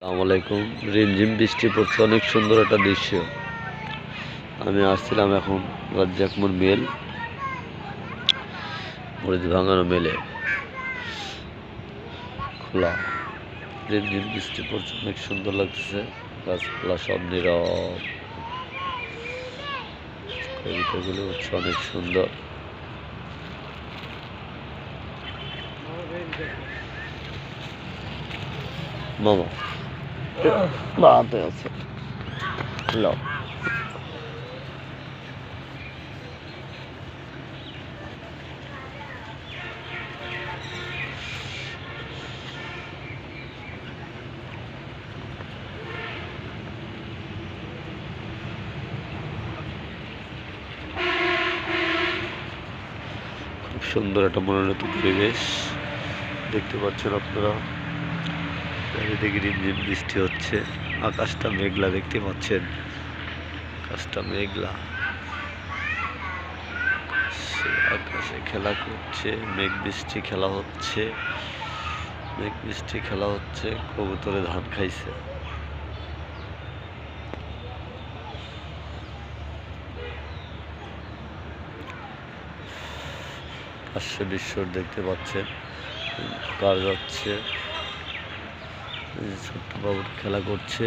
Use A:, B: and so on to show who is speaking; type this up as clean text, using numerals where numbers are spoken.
A: আসসালামু আলাইকুম। রিমঝিম বৃষ্টি পড়ছে, অনেক সুন্দর একটা দৃশ্য। আমি আসছিলাম এখন রাজ্জাকমোর মেল, মরিচ ভাঙানো মেলে খোলা। রিমঝিম বৃষ্টি পড়ছে, অনেক সুন্দর লাগতেছে। গাছপালা সব নীরব, কবিতাগুলো হচ্ছে অনেক সুন্দর। মামা বাতে আছে লো। খুব সুন্দর একটা মনোনীত পরিবেশ দেখতে পাচ্ছেন আপনারা। চারিদিকে রিমঝিম বৃষ্টি হচ্ছে, আকাশটা মেঘলা দেখতে পাচ্ছেন। আকাশটা মেঘলা, আকাশে খেলা করছে, মেঘ বৃষ্টি খেলা হচ্ছে, মেঘ বৃষ্টি খেলা হচ্ছে। কবুতরে ধান খাইছে। পাশে দৃশ্য দেখতে পাচ্ছেন, কার যাচ্ছে, ছোট্ট বাবুর খেলা করছে।